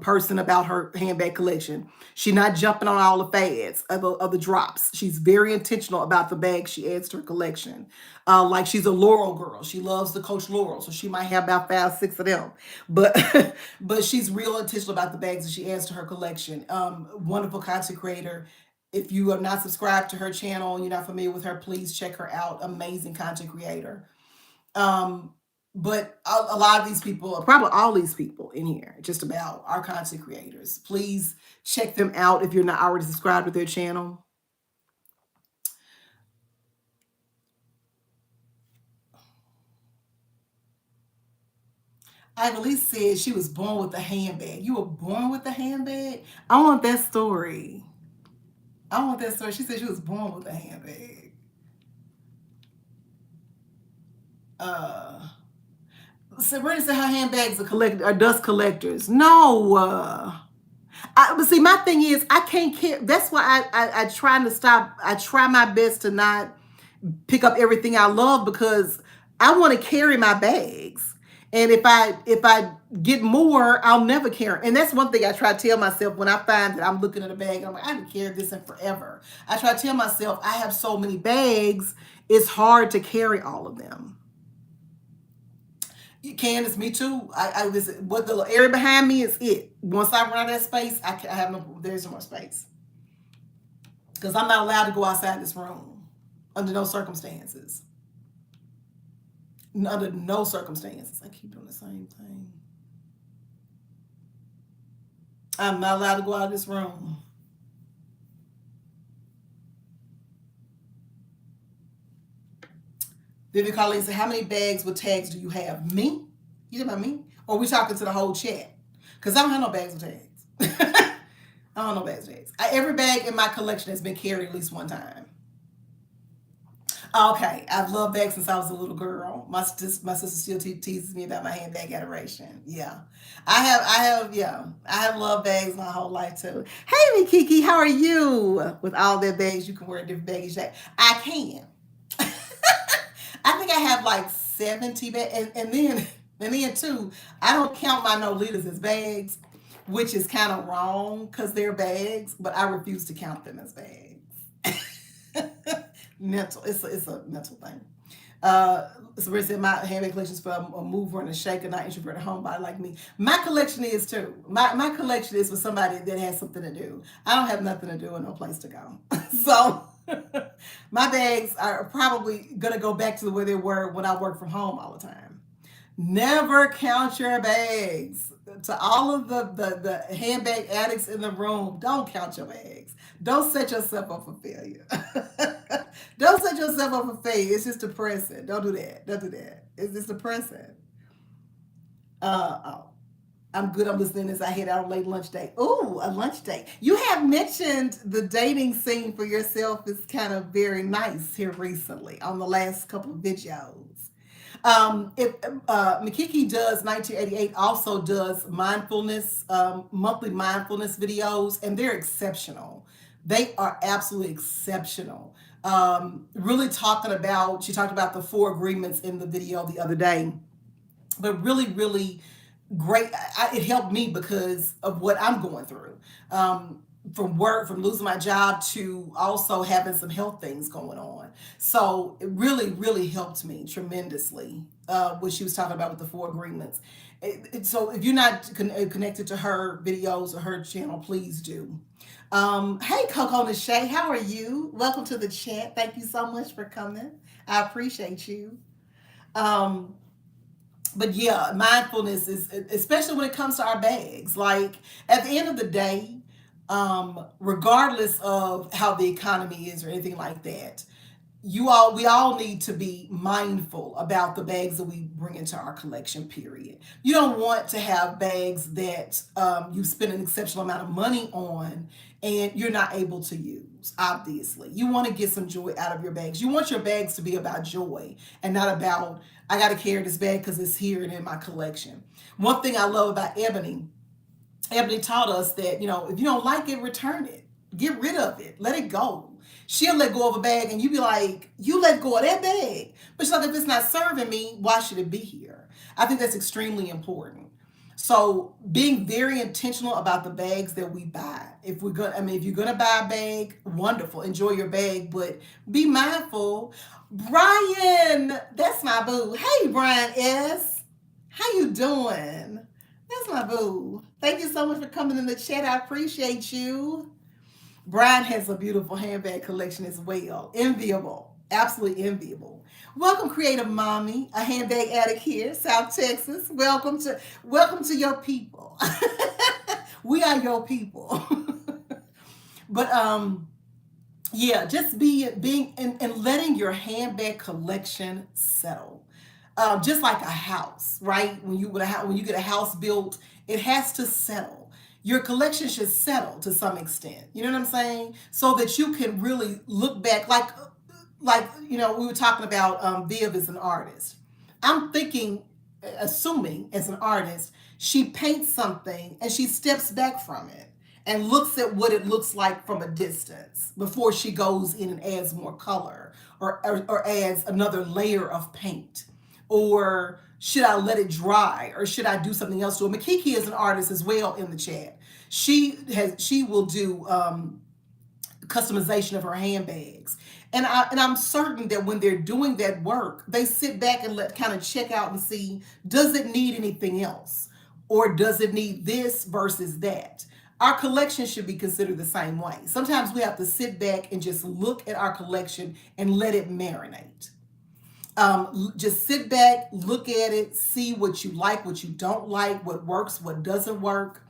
person about her handbag collection. She's not jumping on all the fads of the drops. She's very intentional about the bags she adds to her collection. Like she's a Laurel girl. She loves the Coach Laurel, so she might have about 5, 6 of them. But but she's real intentional about the bags that she adds to her collection. Wonderful content creator. If you are not subscribed to her channel and you're not familiar with her, please check her out. Amazing content creator. Um, but a lot of these people, probably all these people in here, just about are content creators. Please check them out if you're not already subscribed to their channel. Ivy said she was born with a handbag. You were born with a handbag? I want that story. I want that story. She said she was born with a handbag. Uh, Sabrina said her handbags are dust collectors. No. But see, my thing is, I can't care. That's why I try to stop. I try my best to not pick up everything I love because I want to carry my bags. And if I get more, I'll never carry. And that's one thing I try to tell myself when I find that I'm looking at a bag and I'm like, I haven't carried this in forever. I try to tell myself I have so many bags, it's hard to carry all of them. Candace, me too. I listen. What the area behind me is it. Once I run out of that space, I have no. There's no more space because I'm not allowed to go outside this room under no circumstances. Under no circumstances. I keep doing the same thing. I'm not allowed to go out of this room. Vivian Colleen said, "How many bags with tags do you have?" Me? You talking about me? Or are we talking to the whole chat? Because I don't have no bags with tags. I don't know bags with tags. Every bag in my collection has been carried at least one time. Okay, I've loved bags since I was a little girl. My sister still teases me about my handbag adoration. Yeah, yeah, I have loved bags my whole life too. Hey, Kiki, how are you? With all their bags, you can wear different baggage. I can. I think I have like 70 bags, and then too, I don't count my no leaders as bags, which is kind of wrong because they're bags, but I refuse to count them as bags. Mental. It's a mental thing. Sabrina said my handbag collection is for a mover and a shaker, not introverted homebody like me. My collection is too. My collection is for somebody that has something to do. I don't have nothing to do and no place to go. So my bags are probably gonna go back to the way they were when I worked from home all the time. Never count your bags. To all of the handbag addicts in the room, don't count your bags. Don't set yourself up for failure. Don't set yourself up for failure. It's just depressing. Don't do that. Don't do that. It's just depressing. Oh. I'm good. I'm listening as I head out on late lunch date. Ooh, a lunch date. You have mentioned the dating scene for yourself is kind of very nice here recently on the last couple of videos. If Makiki does 1988 also does mindfulness monthly mindfulness videos, and they're exceptional. They are absolutely exceptional. Really talking about she talked about the 4 agreements in the video the other day, but really great. It helped me because of what I'm going through. from work, from losing my job to also having some health things going on. So it really, really helped me tremendously. What she was talking about with the four agreements. So if you're not connected to her videos or her channel, please do. Hey, Coco Shay, how are you? Welcome to the chat. Thank you so much for coming. I appreciate you. Um, but yeah, mindfulness is especially when it comes to our bags. Like at the end of the day, regardless of how the economy is or anything like that, we all need to be mindful about the bags that we bring into our collection. Period. You don't want to have bags that you spend an exceptional amount of money on and you're not able to use. Obviously, you want to get some joy out of your bags. You want your bags to be about joy and not about I got to carry this bag because it's here and in my collection. One thing I love about Ebony taught us that, if you don't like it, return it. Get rid of it. Let it go. She'll let go of a bag and you be like, you let go of that bag. But she's like, if it's not serving me, why should it be here? I think that's extremely important. So being very intentional about the bags that we buy. If you're gonna buy a bag, wonderful, enjoy your bag, but be mindful. Brian, that's my boo. Hey, Brian S. How you doing? That's my boo. Thank you so much for coming in the chat. I appreciate you. Brian has a beautiful handbag collection as well. Enviable. Absolutely enviable. Welcome, Creative Mommy, a handbag addict here, South Texas. Welcome to your people. We are your people. But yeah, just being and letting your handbag collection settle. Just like a house, right? When you get a house built, it has to settle. Your collection should settle to some extent. You know what I'm saying? So that you can really look back, we were talking about Viv as an artist. I'm thinking, assuming as an artist, she paints something and she steps back from it and looks at what it looks like from a distance before she goes in and adds more color or adds another layer of paint. Or should I let it dry or should I do something else to it? Makiki is an artist as well in the chat. She will do customization of her handbags. And I'm certain that when they're doing that work, they sit back and let kind of check out and see, does it need anything else? Or does it need this versus that? Our collection should be considered the same way. Sometimes we have to sit back and just look at our collection and let it marinate. Just sit back, look at it, see what you like, what you don't like, what works, what doesn't work.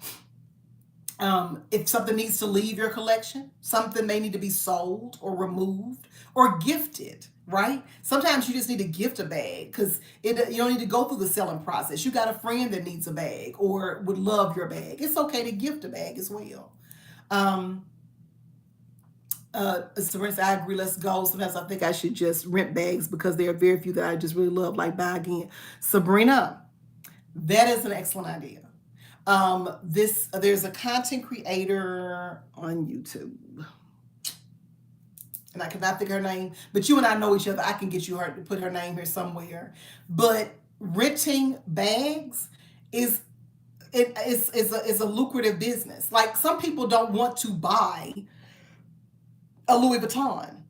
If something needs to leave your collection, something may need to be sold or removed or gifted, right? Sometimes you just need to gift a bag because you don't need to go through the selling process. You got a friend that needs a bag or would love your bag. It's okay to gift a bag as well. Um, Sabrina, I agree. Let's go. Sometimes I think I should just rent bags because there are very few that I just really love, like buy again. Sabrina, that is an excellent idea. There's a content creator on YouTube, and I cannot think of her name, but you and I know each other. I can get you her to put her name here somewhere. But renting bags is is a lucrative business. Like some people don't want to buy a Louis Vuitton,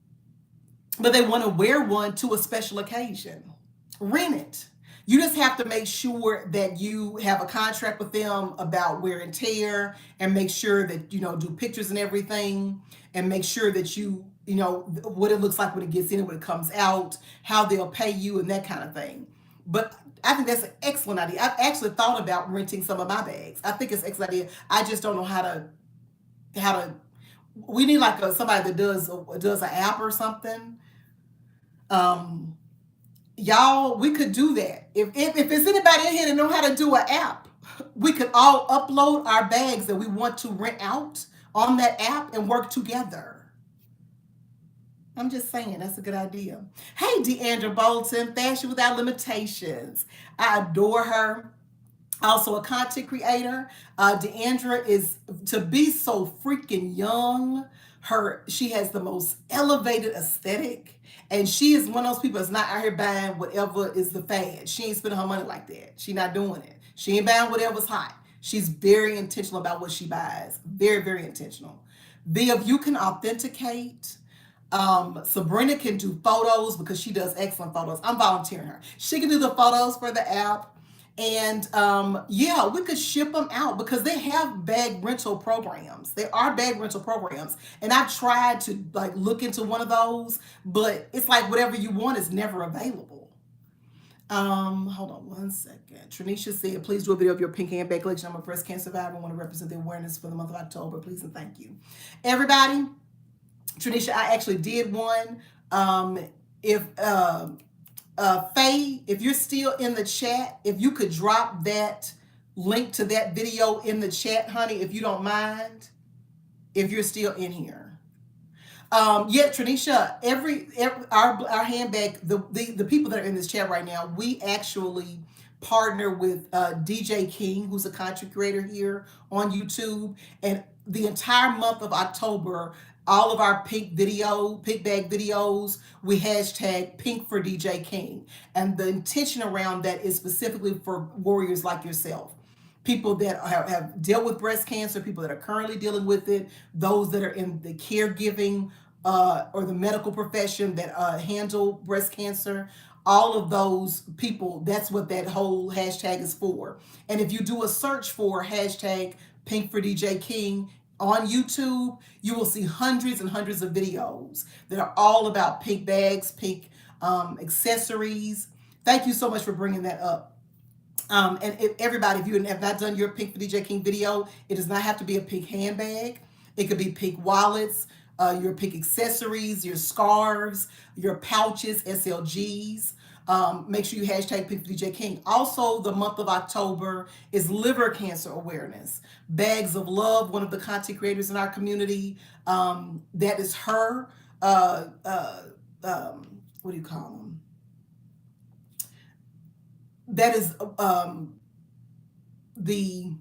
but they want to wear one to a special occasion. Rent it. You just have to make sure that you have a contract with them about wear and tear and make sure that, do pictures and everything and make sure that you know, what it looks like when it gets in and when it comes out, how they'll pay you and that kind of thing. But I think that's an excellent idea. I've actually thought about renting some of my bags. I think it's an excellent idea. I just don't know how to we need like somebody that does an app or something. Um, y'all, we could do that. If there's anybody in here that know how to do an app, we could all upload our bags that we want to rent out on that app and work together. I'm just saying that's a good idea. Hey, Deandra Bolton, Fashion Without Limitations. I adore her. Also a content creator. Deandra is to be so freaking young. She has the most elevated aesthetic, and she is one of those people that's not out here buying whatever is the fad. She ain't spending her money like that. She not doing it. She ain't buying whatever's hot. She's very intentional about what she buys. Very, very intentional. Viv, you can authenticate. Sabrina can do photos because she does excellent photos. I'm volunteering her. She can do the photos for the app. And yeah, we could ship them out because they have bag rental programs. There are bag rental programs. And I've tried to like look into one of those, but it's like whatever you want is never available. Hold on one second. Tranisha said, please do a video of your pink handbag collection. I'm a breast cancer survivor. I want to represent the awareness for the month of October. Please and thank you. Everybody, Tranisha, I actually did one. If Faye, if you're still in the chat, if you could drop that link to that video in the chat, honey, if you don't mind, if you're still in here. Yeah, Tranisha, every our handbag, the people that are in this chat right now, we actually partner with DJ King, who's a content creator here on YouTube, and the entire month of October, all of our pink bag videos, we hashtag pink for DJ King, and the intention around that is specifically for warriors like yourself, people that have dealt with breast cancer, people that are currently dealing with it, those that are in the caregiving or the medical profession that handle breast cancer. All of those people, that's what that whole hashtag is for. And if you do a search for hashtag Pink for DJ King on YouTube, you will see hundreds and hundreds of videos that are all about pink bags, pink accessories. Thank you so much for bringing that up. And if everybody, if you have not done your Pink for DJ King video, it does not have to be a pink handbag. It could be pink wallets, your pink accessories, your scarves, your pouches, SLGs. Make sure you hashtag Pink for DJ King. Also, the month of October is liver cancer awareness. Bags of Love, one of the content creators in our community, that is her. What do you call them? That is the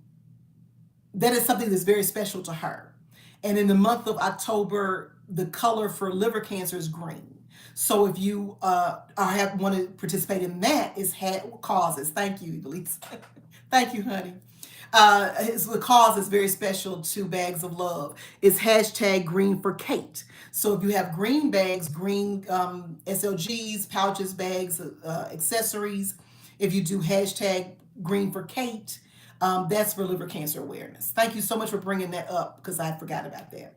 that is something that's very special to her. And in the month of October, the color for liver cancer is green. So if you want to participate in that, is causes. Thank you, Elise. Thank you, honey. The cause is very special to Bags of Love. It's hashtag green for Kate. So if you have green bags, green SLGs, pouches, bags, accessories, if you do hashtag green for Kate, that's for liver cancer awareness. Thank you so much for bringing that up because I forgot about that.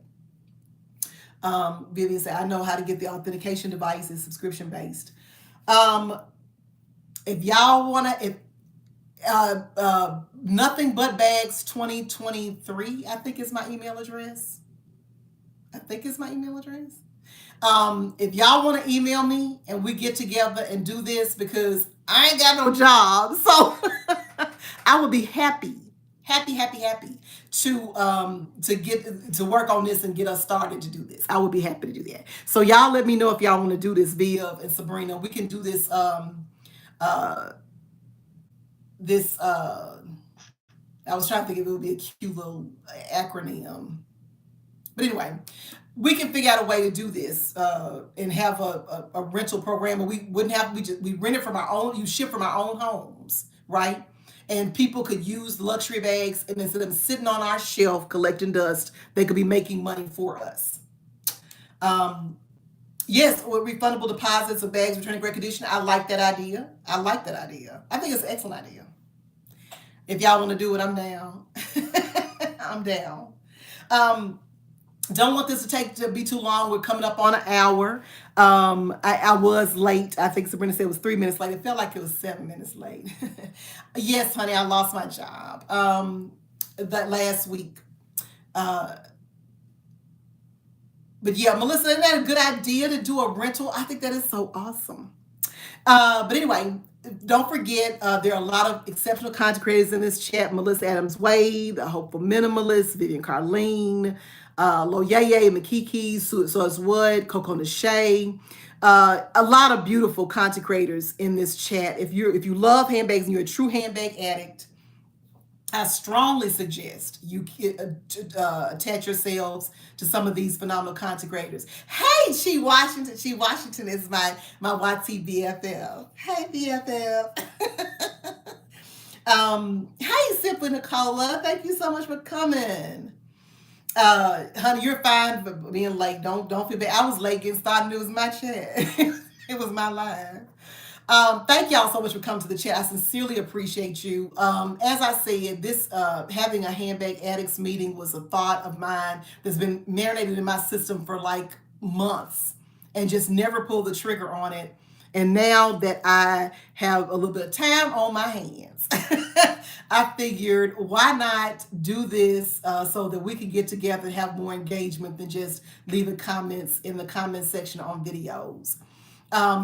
Vivian said, I know how to get the authentication device. It's subscription based. If y'all want to, if nothing but bags 2023, I think is my email address. If y'all want to email me and we get together and do this because I ain't got no job, so I would be happy to get to work on this and get us started to do this. I would be happy to do that. So y'all let me know if y'all want to do this, Via and Sabrina. We can do this. I was trying to think if it would be a cute little acronym. But anyway, we can figure out a way to do this and have a rental program. And we wouldn't have, we rent it from our own, you ship from our own homes, right? And people could use luxury bags, and instead of sitting on our shelf collecting dust, they could be making money for us. Yes, with refundable deposits of bags returning great condition. I like that idea. I think it's an excellent idea. If y'all want to do it, I'm down. I'm down. Don't want this to be too long. We're coming up on an hour. I was late. I think Sabrina said it was 3 minutes late. It felt like it was 7 minutes late. Yes, honey, I lost my job that last week. But yeah, Melissa, isn't that a good idea to do a rental? I think that is so awesome. But anyway, don't forget, there are a lot of exceptional content creators in this chat. Melissa Adams Wade, the Hopeful Minimalist, Vivian Carlene, Loyeye, Makiki, Source Wood, Coco Nashay. A lot of beautiful content creators in this chat. If you love handbags and you're a true handbag addict, I strongly suggest you attach yourselves to some of these phenomenal content creators. Hey, Chi Washington. Chi Washington is my YT BFF. Hey, BFF. Hey, Simply Nicola. Thank you so much for coming. Honey, you're fine for being late. Don't feel bad. I was late getting started. It was my chat. It was my line. Thank y'all so much for coming to the chat. I sincerely appreciate you. As I said, this having a handbag addicts meeting was a thought of mine that's been marinated in my system for like months, and just never pulled the trigger on it. And now that I have a little bit of time on my hands, I figured why not do this so that we can get together and have more engagement than just leaving comments in the comment section on videos.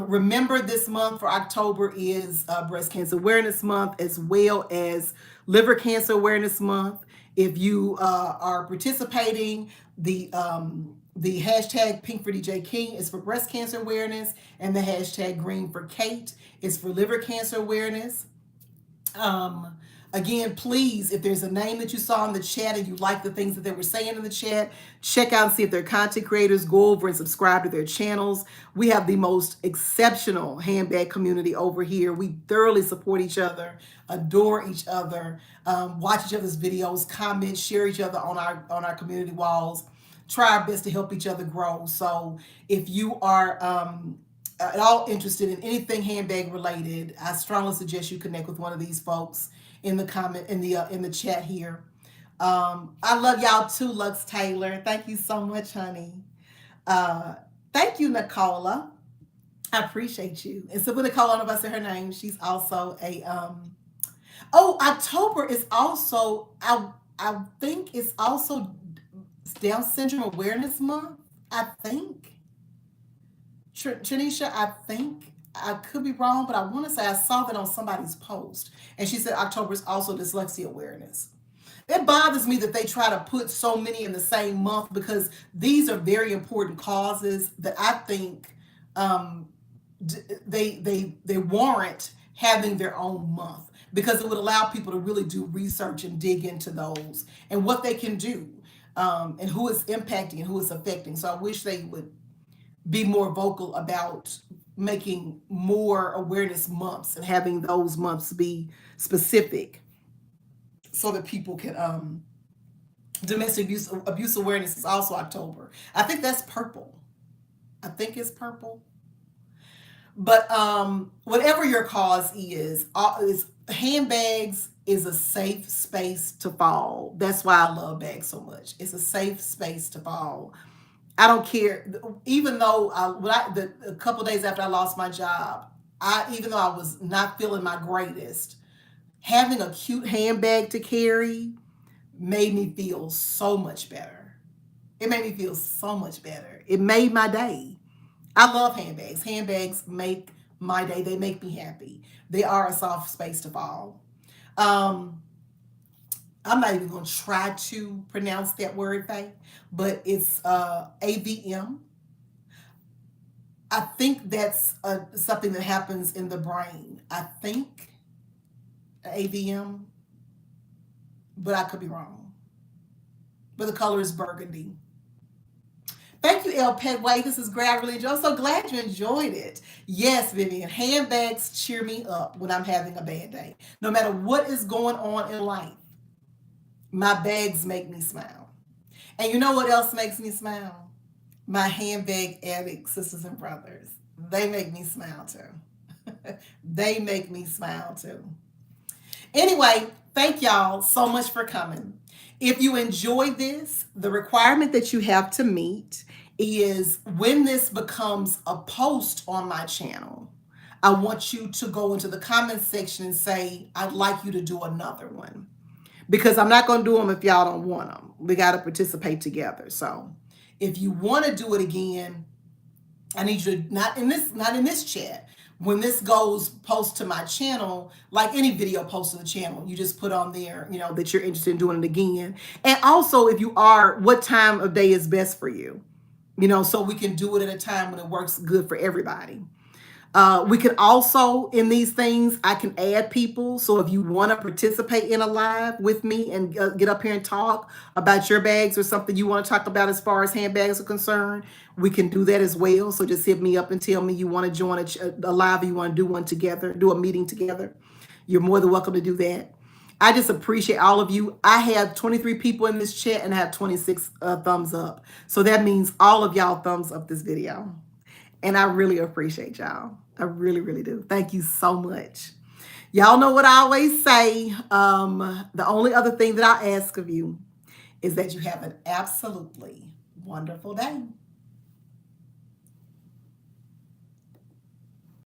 Remember, this month for October is Breast Cancer Awareness Month, as well as Liver Cancer Awareness Month. If you are participating, the hashtag Pink for DJ King is for breast cancer awareness, and the hashtag Green for Kate is for liver cancer awareness. Um, Again, please, if there's a name that you saw in the chat and you like the things that they were saying in the chat, check out and see if they're content creators. Go over and subscribe to their channels. We have the most exceptional handbag community over here. We thoroughly support each other, adore each other, watch each other's videos, comment, share each other on our community walls. Try our best to help each other grow. So if you are at all interested in anything handbag related, I strongly suggest you connect with one of these folks in the comment in the chat here. I love y'all too, Lux Taylor. Thank you so much, honey. Uh, Thank you, Nicola. I appreciate you. And so when Nicola, I don't know if I said her name, she's also a oh, October is also I think it's also Down Syndrome Awareness Month. I think. Tranisha, I think I could be wrong, but I want to say I saw that on somebody's post, and she said October is also dyslexia awareness. It bothers me that they try to put so many in the same month, because these are very important causes that I think um, they warrant having their own month, because it would allow people to really do research and dig into those and what they can do, and who is impacting and who is affecting. So I wish they would be more vocal about making more awareness months and having those months be specific so that people can domestic abuse awareness is also October. I think that's purple. I think it's purple. But whatever your cause is handbags is a safe space to fall. That's why I love bags so much. It's a safe space to fall. I don't care. Even though a couple of days after I lost my job, even though I was not feeling my greatest, having a cute handbag to carry made me feel so much better. It made me feel so much better. It made my day. I love handbags. Handbags make my day. They make me happy. They are a soft space to fall. Um, I'm not even going to try to pronounce that word, Faye, but it's AVM. I think that's something that happens in the brain. I think AVM, but I could be wrong. But the color is burgundy. Thank you, El Petway. This is great. I really enjoyed. I'm so glad you enjoyed it. Yes, Vivian. Handbags cheer me up when I'm having a bad day. No matter what is going on in life, my bags make me smile. And you know what else makes me smile? My handbag addict sisters and brothers. They make me smile too. They make me smile too. Anyway, thank y'all so much for coming. If you enjoy this, the requirement that you have to meet is when this becomes a post on my channel, I want you to go into the comments section and say, I'd like you to do another one. Because I'm not going to do them if y'all don't want them. We got to participate together. So if you want to do it again, I need you to not in this chat. When this goes post to my channel, like any video post to the channel, you just put on there, that you're interested in doing it again. And also, if you are, what time of day is best for you? So we can do it at a time when it works good for everybody. We can also, in these things, I can add people. So if you want to participate in a live with me and get up here and talk about your bags or something you want to talk about as far as handbags are concerned, we can do that as well. So just hit me up and tell me you want to join a live or you want to do one together, do a meeting together. You're more than welcome to do that. I just appreciate all of you. I have 23 people in this chat and I have 26 thumbs up. So that means all of y'all thumbs up this video. And I really appreciate y'all. I really, really do. Thank you so much. Y'all know what I always say. The only other thing that I ask of you is that you have an absolutely wonderful day.